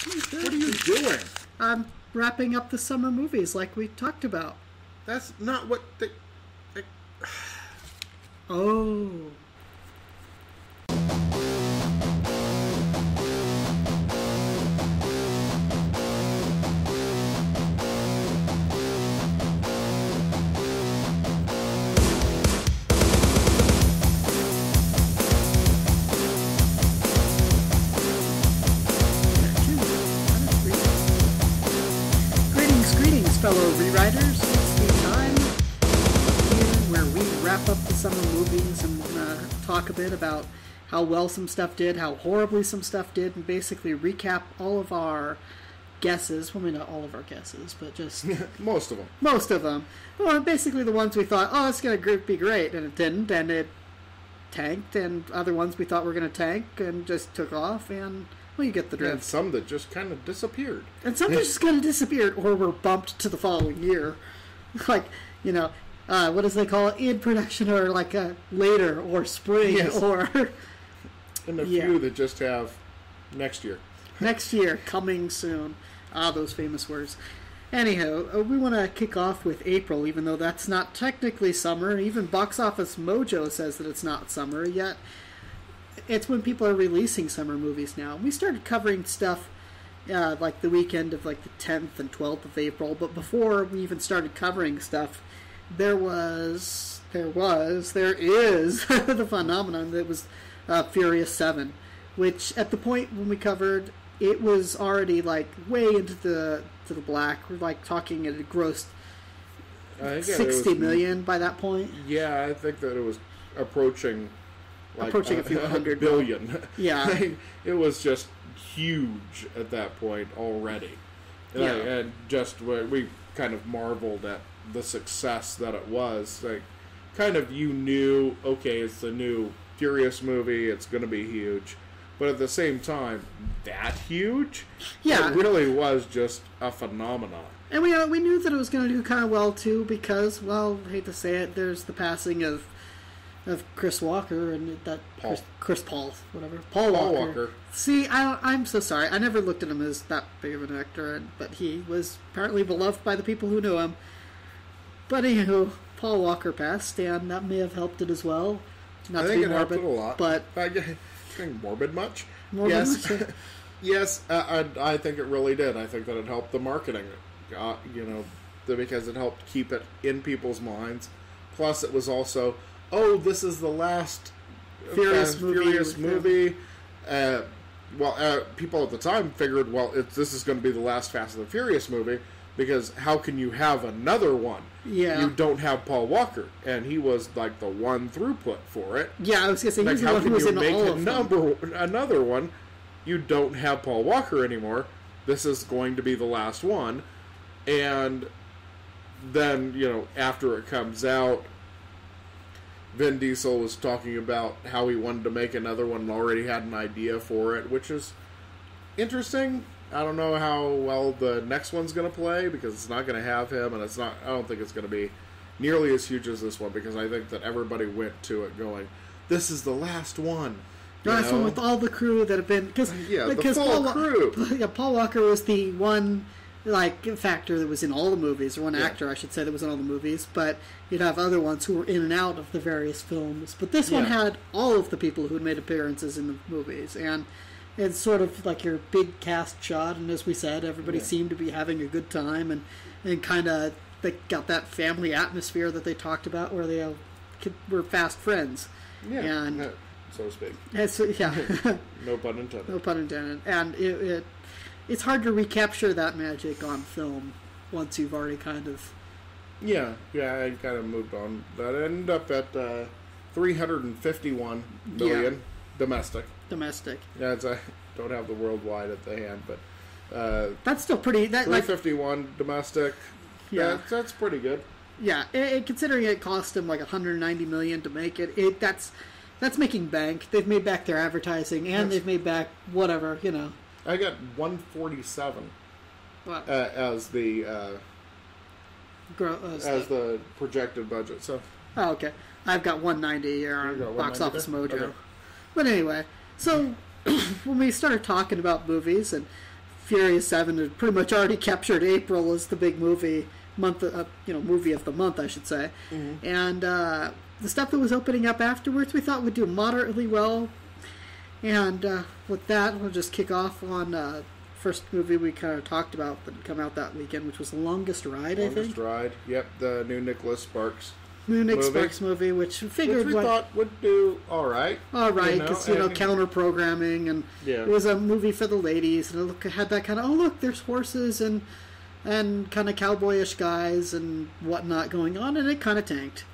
What are you doing? I'm wrapping up the summer movies like we talked about. That's not what the... Oh. Fellow rewriters, it's the time here where we wrap up the summer movies and talk a bit about how well some stuff did, how horribly some stuff did, and basically recap all of our guesses. Well, I mean, not all of our guesses, but just... Most of them. Most of them. Well, basically the ones we thought, oh, it's going to be great, and it didn't, and it tanked, and other ones we thought were going to tank and just took off, and... Well, you get the drift. And some that just kind of disappeared. And some that just kind of disappeared or were bumped to the following year. Like, you know, what does they call it? In production or like later or spring or... And a few that just have next year. Next year, coming soon. Ah, those famous words. Anyhow, we want to kick off with April, even though that's not technically summer. Even Box Office Mojo says that it's not summer yet. It's when people are releasing summer movies now. We started covering stuff like the weekend of like the 10th and 12th of April, but before we even started covering stuff, there is the phenomenon that was Furious 7, which at the point when we covered, it was already like way into the black. We're like talking it had grossed 60 million by that point. Yeah, I think that it was approaching a few hundred billion. Yeah. It was just huge at that point already. And just we kind of marveled at the success that it was. Like, kind of you knew, okay, it's the new Furious movie, it's going to be huge. But at the same time, that huge? Yeah. It really was just a phenomenon. And we knew that it was going to do kind of well, too, because, well, I hate to say it, there's the passing of Chris Walker and that Chris Paul Walker. See, I'm so sorry. I never looked at him as that big of an actor, but he was apparently beloved by the people who knew him. But anywho, Paul Walker passed, and that may have helped it as well. Not I to think be it morbid, helped it a lot. But I think morbid much? Yes. Yes, I think it really did. I think that it helped the marketing, because it helped keep it in people's minds. Plus, it was also... this is the last Furious movie. People at the time figured, this is going to be the last Fast and the Furious movie, because how can you have another one? Yeah. You don't have Paul Walker, and he was like the one throughput for it. Yeah, I was going to say, he's the one who was in all of them. Another one, you don't have Paul Walker anymore. This is going to be the last one. And then, after it comes out, Vin Diesel was talking about how he wanted to make another one and already had an idea for it, which is interesting. I don't know how well the next one's going to play, because it's not going to have him, and I don't think it's going to be nearly as huge as this one, because I think that everybody went to it going, this is the last one. The last one with all the crew that have been... the full crew. Paul Walker was the one... factor that was in all the movies, or one actor, I should say, that was in all the movies, but you'd have other ones who were in and out of the various films. But this one had all of the people who had made appearances in the movies, and it's sort of like your big cast shot, and as we said, everybody seemed to be having a good time, and kind of, they got that family atmosphere that they talked about, where they were fast friends. Yeah, and so to speak. No pun intended. No pun intended. And it's hard to recapture that magic on film once you've already kind of... Yeah, I kind of moved on. That ended up at $351 million domestic. Yeah, I don't have the worldwide at the hand, but... that's still pretty... $351 domestic. Yeah. That's pretty good. Yeah, considering it cost them like $190 million to make it, that's making bank. They've made back their advertising, and they've made back whatever, I got 147 as the the projected budget. So. Oh, okay. I've got 190 here on Box Office Mojo. Okay. But anyway, so when we started talking about movies, and Furious 7 had pretty much already captured April as the big movie movie of the month, I should say. Mm-hmm. And the stuff that was opening up afterwards, we thought would do moderately well. And with that, we'll just kick off on first movie we kind of talked about that had come out that weekend, which was The Longest Ride, I think. Longest Ride, yep, the new Nicholas Sparks. Sparks movie, which we thought would do all right. All right, because counter programming, and it was a movie for the ladies, and it had that kind of there's horses and kind of cowboyish guys and whatnot going on, and it kind of tanked.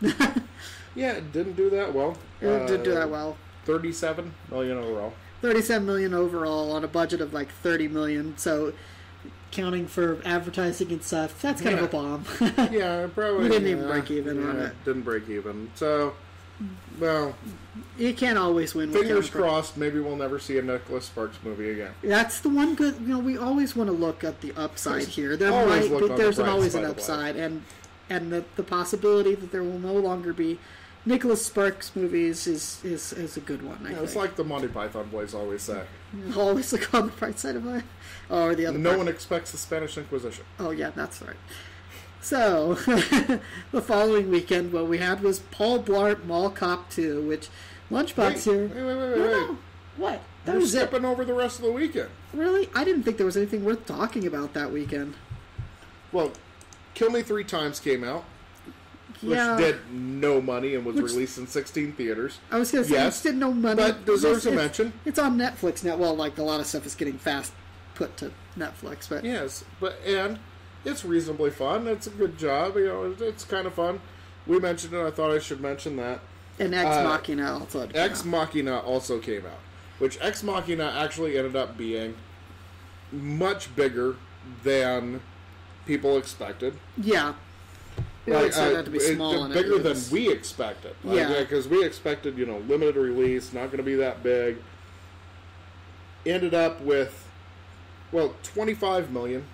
Yeah, it didn't do that well. It didn't do that well. $37 million overall. $37 million overall on a budget of like $30 million. So, counting for advertising and stuff, that's kind of a bomb. Yeah, probably. We didn't even break even on it. Didn't break even. So, well, you can't always win. Fingers crossed. Maybe we'll never see a Nicholas Sparks movie again. That's the one good. We always want to look at the upside here. There's always an upside, and the possibility that there will no longer be Nicholas Sparks movies is a good one. I think. It's like the Monty Python boys always say. Always look on the bright side of life. Or the other. No one expects the Spanish Inquisition. Oh yeah, that's right. So, the following weekend, what we had was Paul Blart Mall Cop 2, which Lunchbox here. Wait. What? We're skipping over the rest of the weekend. Really? I didn't think there was anything worth talking about that weekend. Well, Kill Me 3 Times came out, which did no money and was released in 16 theaters. I was going to say, it did no money. But deserves a mention. It's on Netflix now. Well, like a lot of stuff is getting fast put to Netflix. But yes, and it's reasonably fun. It's a good job. It's kind of fun. We mentioned it. I thought I should mention that. And Ex Machina also came Ex Machina also came out, which Ex Machina actually ended up being much bigger than people expected. Yeah. We expected that to be small. Bigger than we expected. Because we expected, limited release, not going to be that big. Ended up with, $25 million.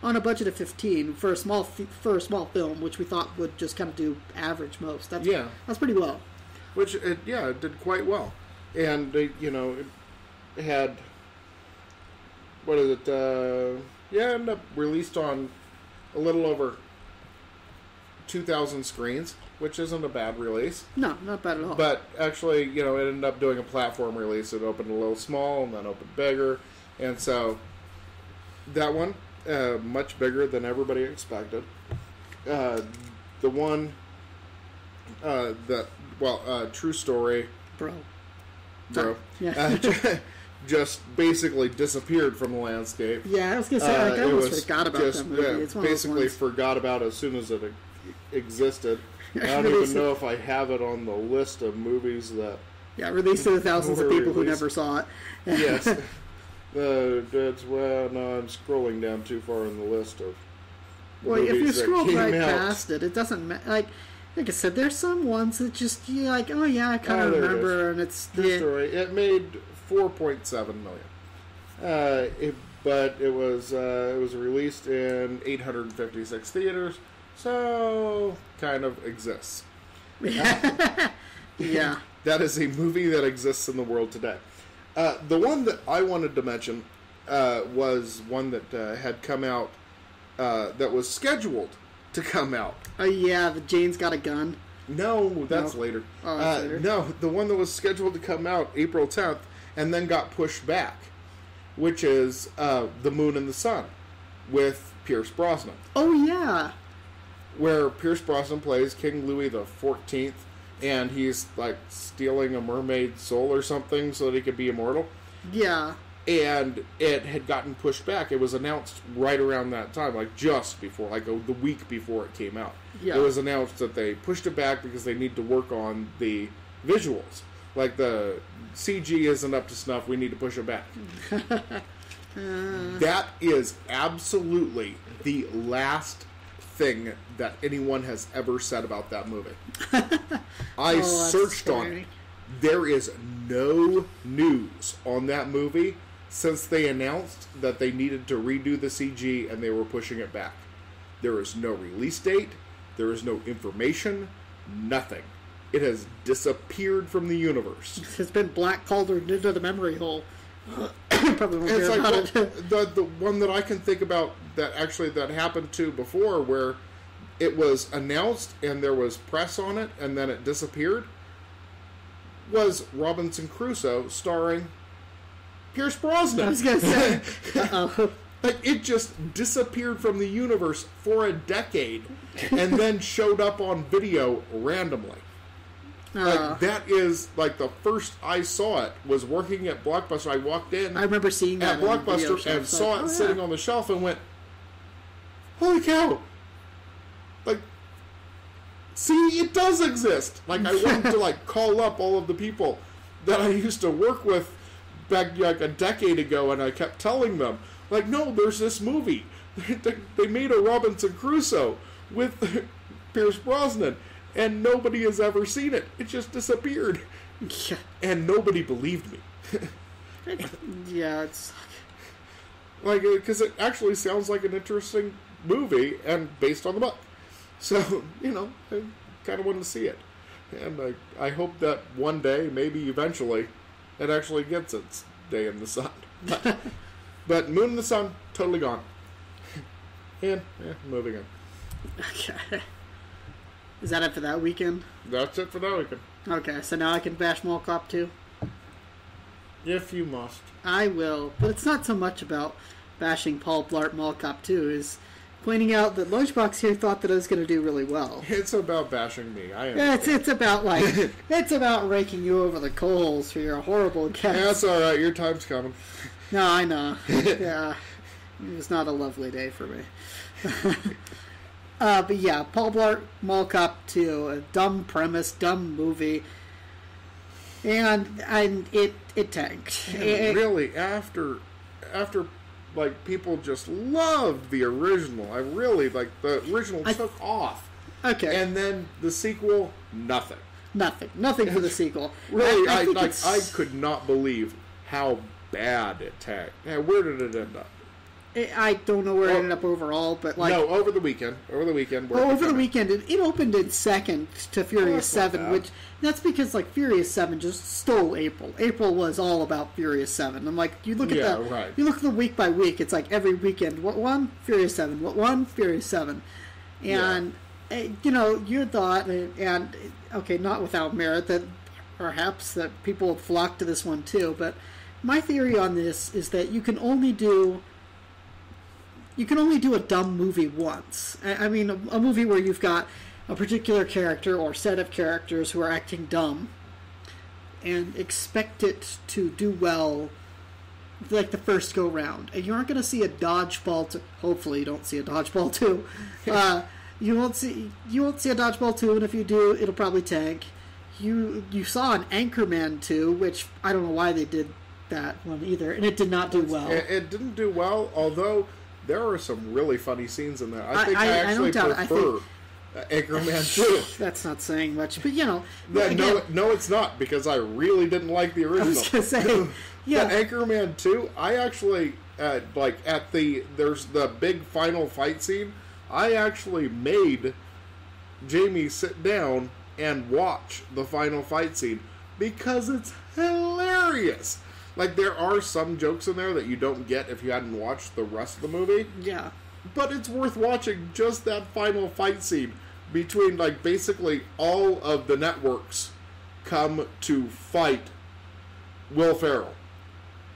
On a budget of 15 for a small film, which we thought would just kind of do average most. That's pretty well. Which it did quite well, and it had ended up released on a little over 2,000 screens, which isn't a bad release. No, not bad at all. But actually, it ended up doing a platform release. It opened a little small and then opened bigger, and so that one. Much bigger than everybody expected. The one True Story, bro, yeah. Just basically disappeared from the landscape. Yeah, I was gonna say I almost forgot about that movie. It's basically forgot about it as soon as it existed. I don't even know if I have it on the list of movies that released to the thousands of people who never saw it. Yes. I'm scrolling down too far in the list of movies if you scroll right out. Past it, it doesn't like I said. There's some ones that just you're like, oh yeah, I kind of remember, and it's the story. It made $4.7 million, but it was released in 856 theaters, so kind of exists. Yeah, that is a movie that exists in the world today. The one that I wanted to mention was one that had come out that was scheduled to come out. Oh, yeah, the Jane's Got a Gun. No, that's later. Oh, that's later. No, the one that was scheduled to come out April 10th and then got pushed back, which is The Moon and the Sun with Pierce Brosnan. Oh, yeah. Where Pierce Brosnan plays King Louis the 14th. And he's, like, stealing a mermaid's soul or something so that he could be immortal. Yeah. And it had gotten pushed back. It was announced right around that time, like, just before, like, the week before it came out. Yeah. It was announced that they pushed it back because they need to work on the visuals. Like, the CG isn't up to snuff, we need to push it back. That is absolutely the last thing that anyone has ever said about that movie. I searched on it. There is no news on that movie since they announced that they needed to redo the CG and they were pushing it back. There is no release date. There is no information. Nothing. It has disappeared from the universe. It's been black cauldron into the memory hole. Probably won't it's hear like about it. the one that I can think about that happened to before, where it was announced and there was press on it and then it disappeared, was Robinson Crusoe starring Pierce Brosnan. I was going to say, uh-oh. Like, it just disappeared from the universe for a decade and then showed up on video randomly. Like, that is, like, the first I saw it was working at Blockbuster. I walked in I remember seeing that at Blockbuster and saw it sitting on the shelf and went, holy cow! Like, see, it does exist! Like, I wanted to, like, call up all of the people that I used to work with back, like, a decade ago, and I kept telling them, like, no, there's this movie. They made a Robinson Crusoe with Pierce Brosnan, and nobody has ever seen it. It just disappeared. Yeah. And nobody believed me. Yeah, it's... Like, because it actually sounds like an interesting movie, and based on the book. So, you know, I kind of wanted to see it. And I hope that one day, maybe eventually, it actually gets its day in the sun. But Moon in the Sun, totally gone. And, moving on. Okay. Is that it for that weekend? That's it for that weekend. Okay, so now I can bash Mall Cop 2? If you must. I will, but it's not so much about bashing Paul Blart Mall Cop 2, is pointing out that Lunchbox here thought that I was going to do really well. It's about bashing me. It's about, like, it's about raking you over the coals for your horrible guess. That's alright, your time's coming. No, I know. Yeah. It was not a lovely day for me. But yeah, Paul Blart Mall Cop 2, a dumb premise, dumb movie. And it tanked. Really, after like, people just loved the original. I really, like, the original took off. Okay. And then the sequel, nothing. Nothing for the sequel. Really, I could not believe how bad it tanked. Yeah, where did it end up? I don't know where it ended up overall, but like... No, over the weekend. Over the weekend, it opened in second to Furious 7, which... That's because, like, Furious 7 just stole April. April was all about Furious 7. I'm like, you look at right. You look at the week by week, it's like every weekend, what one? Furious 7. What one? Furious 7. And, you know, your thought, and, okay, not without merit, that perhaps that people will flock to this one too, but my theory on this is that you can only do a dumb movie once. I mean, a movie where you've got a particular character or set of characters who are acting dumb and expect it to do well, like the first go round. And you aren't going to see a Dodgeball 2. Hopefully you don't see a Dodgeball 2. You won't see a Dodgeball 2, and if you do, it'll probably tank. You saw an Anchorman 2, which I don't know why they did that one either, and it did not do well. It didn't do well, although there are some really funny scenes in there. I think I actually prefer Anchorman 2. That's not saying much, but you know. No, it's not, because I really didn't like the original. I was going to say, yeah. But Anchorman 2, I actually, there's the big final fight scene, I actually made Jamie sit down and watch the final fight scene, because it's hilarious. Like, there are some jokes in there that you don't get if you hadn't watched the rest of the movie. Yeah. But it's worth watching just that final fight scene between, like, basically all of the networks come to fight Will Ferrell.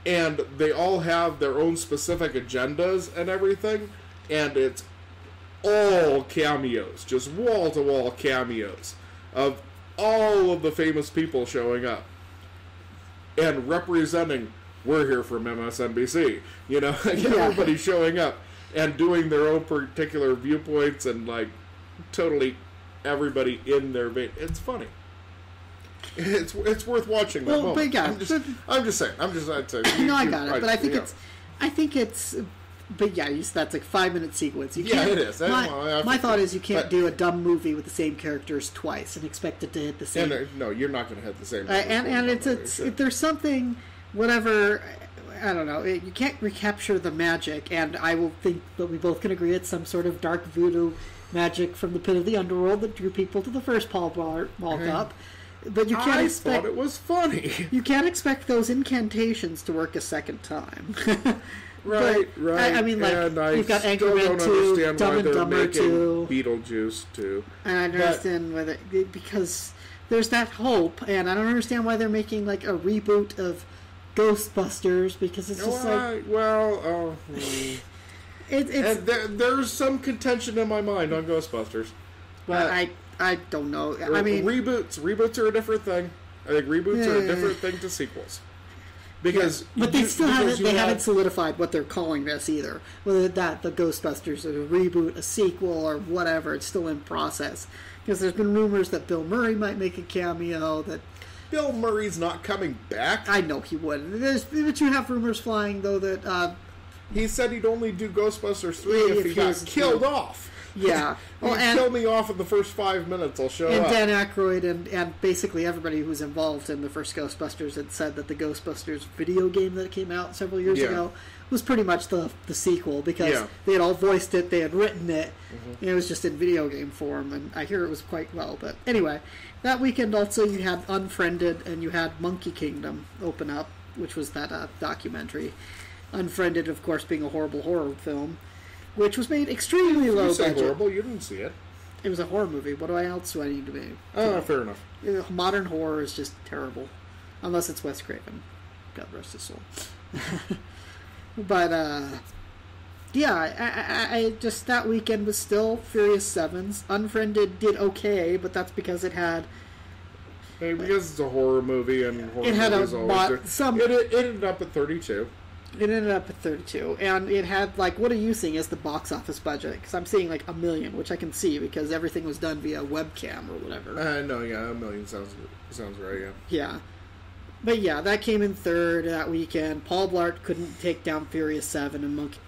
And they all have their own specific agendas and everything. And it's all cameos, just wall-to-wall cameos of all of the famous people showing up. And representing, we're here from MSNBC, you know, everybody showing up and doing their own particular viewpoints and, like, totally everybody in their vein. It's funny. It's worth watching. Well, but yeah, I'm just saying. No, I got it, but I think it's. But yeah, that's like 5-minute sequence. It is. My thought is you can't do a dumb movie with the same characters twice and expect it to hit the same. No, you're not going to hit the same. And if there's something, whatever, I don't know, you can't recapture the magic. And I will think that we both can agree it's some sort of dark voodoo magic from the pit of the underworld that drew people to the first Paul Blart Mall Cop. But you can't expect... thought it was funny. You can't expect those incantations to work a second time. Right. I mean, like, and you've got Anchorman 2, Dumb and Dumber 2. Beetlejuice 2. And I understand because there's that hope, and I don't understand why they're making, like, a reboot of Ghostbusters, because it's just there's some contention in my mind on Ghostbusters. But I don't know. I mean... Reboots are a different thing. I think reboots are a different thing to sequels. Because, but they still haven't solidified what they're calling this either. Whether the Ghostbusters is a reboot, a sequel, or whatever, it's still in process. Because there's been rumors that Bill Murray might make a cameo. That Bill Murray's not coming back. I know he would. But you have rumors flying though that he said he'd only do Ghostbusters 3 if he got killed off. Yeah. Kill me off in the first 5 minutes, I'll show up. And Dan Aykroyd and basically everybody who was involved in the first Ghostbusters had said that the Ghostbusters video game that came out several years ago was pretty much the sequel, because they had all voiced it, they had written it, and it was just in video game form, and I hear it was quite well. But anyway, that weekend also you had Unfriended and you had Monkey Kingdom open up, which was that documentary. Unfriended, of course, being a horrible horror film, which was made extremely low budget. Horrible, you didn't see it. It was a horror movie. What else do I need to make? Oh, fair enough. Modern horror is just terrible, unless it's Wes Craven. God rest his soul. But I just, that weekend was still Furious 7s. Unfriended did okay, but that's because it had. Because it's a horror movie, and horror movies always It ended up at 32. It ended up at 32, and it had, like, what are you seeing as the box office budget? Because I'm seeing, like, $1 million, which I can see because everything was done via webcam or whatever. No, $1 million sounds right, yeah. Yeah. But yeah, that came in third that weekend. Paul Blart couldn't take down Furious 7 and Monkey.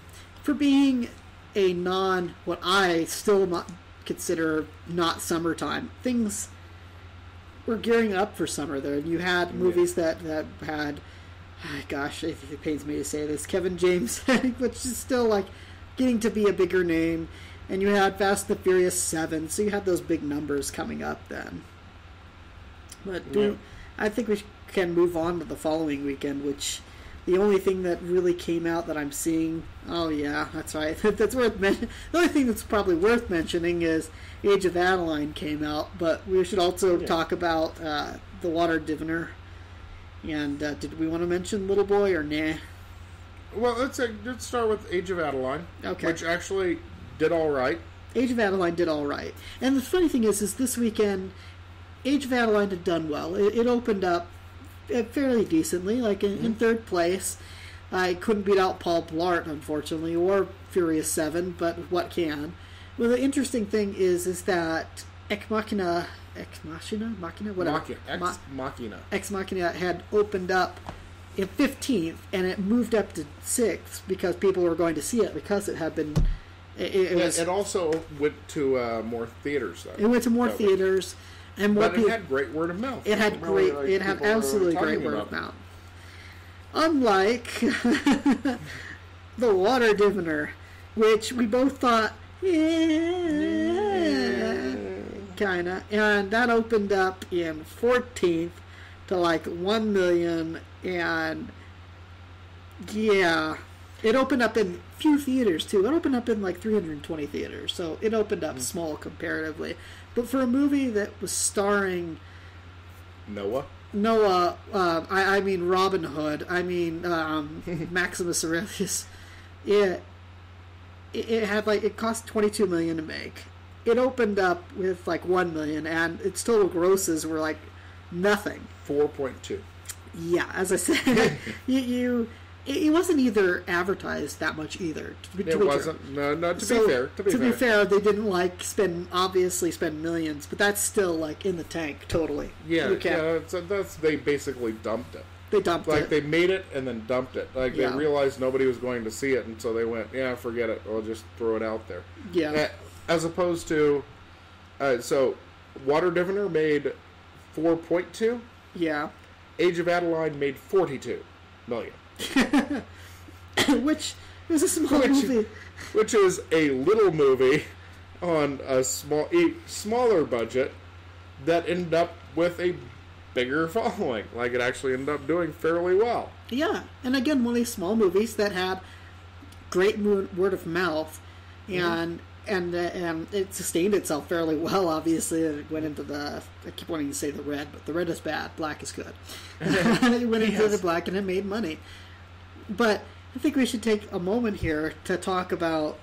For being a what I still not consider not summertime, things were gearing up for summer there. You had movies that had... Gosh, it pains me to say this. Kevin James, which is still like getting to be a bigger name, and you had Fast and the Furious 7, so you had those big numbers coming up then. But I think we can move on to the following weekend, which the only thing that really came out that I'm seeing. Oh yeah, that's right. That's worth mentioning. The only thing that's probably worth mentioning is Age of Adeline came out, but we should also talk about The Water Diviner. And did we want to mention Little Boy or nah? Well, let's start with Age of Adeline, which actually did all right. Age of Adeline did all right. And the funny thing is this weekend, Age of Adeline had done well. It opened up fairly decently, like in third place. I couldn't beat out Paul Blart, unfortunately, or Furious 7, but what can. Well, the interesting thing is that Ex Machina, whatever. Ex Machina had opened up in 15th, and it moved up to 6th because people were going to see it because it had been. It also went to more theaters, though. It went to more theaters, and more it had great word of mouth. It had absolutely great word of mouth. Unlike The Water Diviner, which we both thought, kinda, and that opened up in 14th to like 1 million, and it opened up in few theaters too. It opened up in like 320 theaters, so it opened up small comparatively. But for a movie that was starring Noah, I mean Robin Hood, I mean Maximus Aurelius, it had like, it cost 22 million to make. It opened up with like 1 million, and its total grosses were like nothing. 4.2. Yeah, as I said, it wasn't either advertised that much either. It wasn't. No, to be fair, they didn't like obviously spend millions, but that's still like in the tank totally. Yeah, they basically dumped it. They dumped it. Like, they made it and then dumped it. Like, they realized nobody was going to see it, and so they went, forget it. We'll just throw it out there. Yeah. As opposed to, so Water Diviner made 4.2. Yeah. Age of Adeline made 42 million. Which is a small movie. Which is a little movie on a smaller budget that ended up with a bigger following. Like, it actually ended up doing fairly well. Yeah, and again, one of these small movies that had great word of mouth, and it sustained itself fairly well. Obviously, it went into the, I keep wanting to say the red, but the red is bad, black is good. It went into the black, and it made money. But I think we should take a moment here to talk about,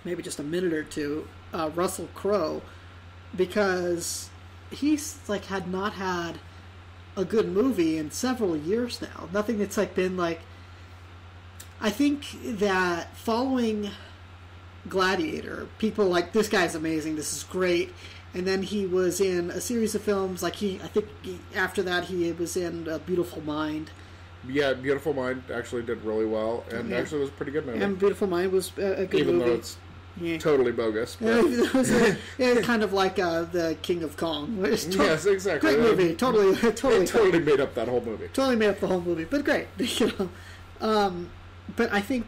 maybe just a minute or two, Russell Crowe, because he's like had not had a good movie in several years now. Nothing that's like been like. I think that following Gladiator, people like, this guy's amazing, this is great, and then he was in a series of films like after that he was in Beautiful Mind. Yeah, Beautiful Mind actually did really well, and actually was a pretty good movie. And Beautiful Mind was a good Even movie. though it's totally bogus. But. It was kind of like the King of Kong. Yes, exactly. Great movie. Totally made up that whole movie. Totally made up the whole movie, but great. But I think,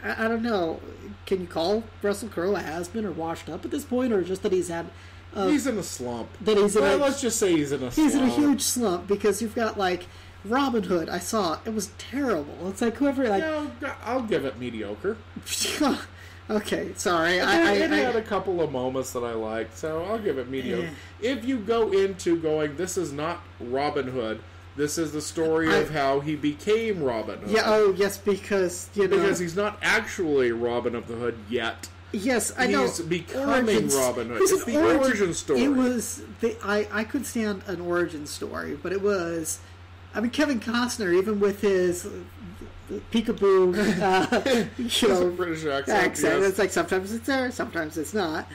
I don't know, can you call Russell Crowe a has-been or washed up at this point, or just that he's had... he's in a slump. Let's just say he's in a slump. He's in a huge slump, because you've got, like, Robin Hood. I saw it. It was terrible. It's like whoever, like... No, I'll give it mediocre. Okay, sorry. It had a couple of moments that I liked, so I'll give it mediocre. If you go into going, this is not Robin Hood... This is the story of how he became Robin Hood. Yeah, oh, yes, because, Because he's not actually Robin of the Hood yet. Yes, I know. He's becoming Robin Hood. It's the origin story. It was... I could stand an origin story, but it was... I mean, Kevin Costner, even with his peekaboo, British accent. Yes. It's like sometimes it's there, sometimes it's not.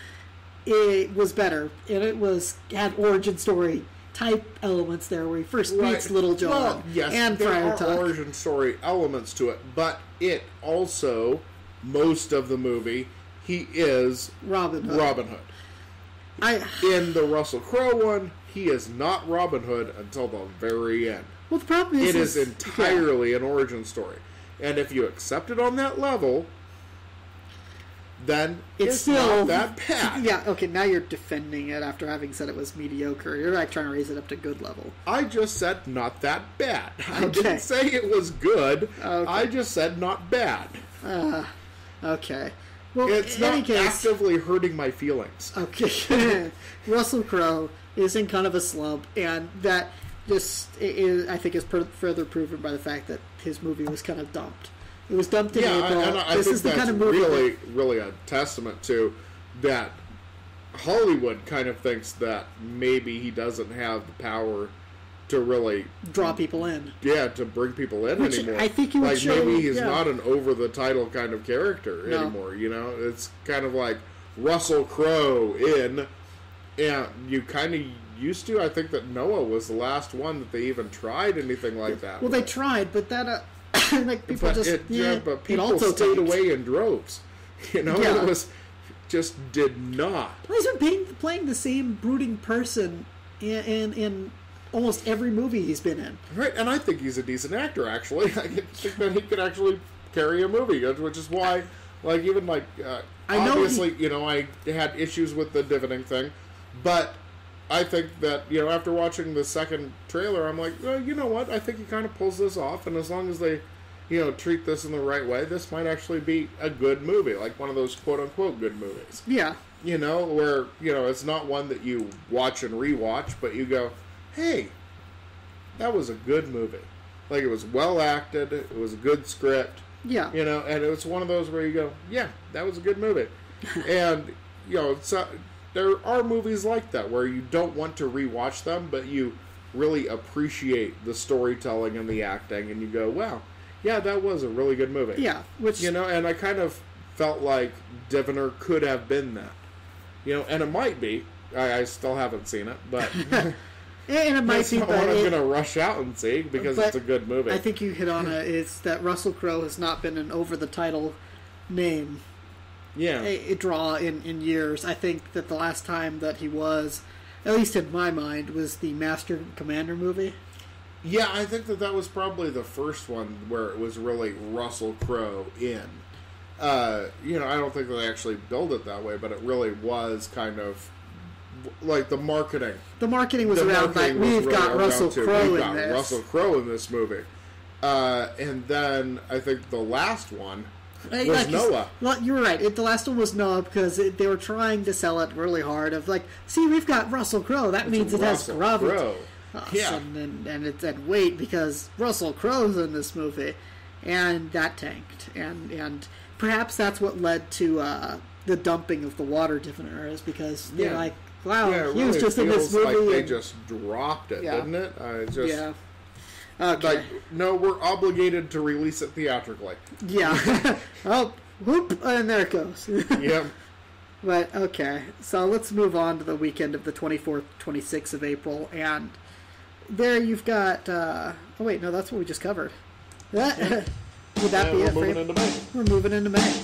It was better. And it had origin story type elements there where he first meets Little John. Well, yes, and there are origin story elements to it, but it also, most of the movie, he is Robin Hood. In the Russell Crowe one, he is not Robin Hood until the very end. Well, the problem is... It is entirely an origin story. And if you accept it on that level... then it's still not that bad. Yeah, okay, now you're defending it after having said it was mediocre. You're like trying to raise it up to good level. I just said not that bad. I didn't say it was good. Okay. I just said not bad. Okay. Well, it's not actively hurting my feelings. Okay. Russell Crowe is in kind of a slump, and that just, I think, is further proven by the fact that his movie was kind of dumped. It was dumped in April. And I think that's kind of really a testament to that Hollywood kind of thinks that maybe he doesn't have the power to really draw people in. Yeah, to bring people in anymore. I think you would show, maybe he's not an over the title kind of character anymore. You know, it's kind of like Russell Crowe in, and you kind of used to. I think that Noah was the last one that they even tried anything like that. Well, they tried, but that. Like people but people stayed away in droves. You know, it was just did not. He's been playing the same brooding person in almost every movie he's been in. Right, and I think he's a decent actor. Actually, I think that he could actually carry a movie, which is why, like, even like obviously, I had issues with the dividend thing, but I think that, after watching the second trailer, I'm like, well, you know what? I think he kind of pulls this off, and as long as they, treat this in the right way, this might actually be a good movie, like one of those quote-unquote good movies. Yeah. Where, it's not one that you watch and rewatch, but you go, hey, that was a good movie. Like, it was well acted, it was a good script. Yeah. And it was one of those where you go, yeah, that was a good movie. And, there are movies like that where you don't want to rewatch them, but you really appreciate the storytelling and the acting, and you go, wow, yeah, that was a really good movie. Yeah. And I kind of felt like Diviner could have been that. And it might be. I still haven't seen it, but... and it might be, but I'm going to ruch out and see, because it's a good movie. I think you hit on it, is that Russell Crowe has not been an over-the-title name. Yeah, a draw in years. I think that the last time that he was, at least in my mind, was the Master and Commander movie. Yeah, I think that was probably the first one where it was really Russell Crowe in. I don't think that they actually built it that way, but it really was kind of like the marketing. The marketing was The around marketing like, was we've really got around Russell to, Crowe we've in got this. Russell Crowe in this movie. And then I think the last one was Like, Noah. Well, you were right. The last one was Noah because they were trying to sell it really hard. Of like, see, we've got Russell Crowe. That means it has Russell gravitas. Crowe. Yeah. And it's at weight because Russell Crowe's in this movie, and that tanked. And perhaps that's what led to the dumping of the water differential, is because they're like, wow, it he was really just in this feels movie. like they and- just dropped it, Yeah. didn't it? yeah. Okay. Like, no, we're obligated to release it theatrically. Yeah. Oh, whoop, and there it goes. Yep. But, okay. So let's move on to the weekend of the 24th, 26th of April. And there you've got... oh, wait, no, that's what we just covered. Would that be we're it? moving into May. We're moving into May.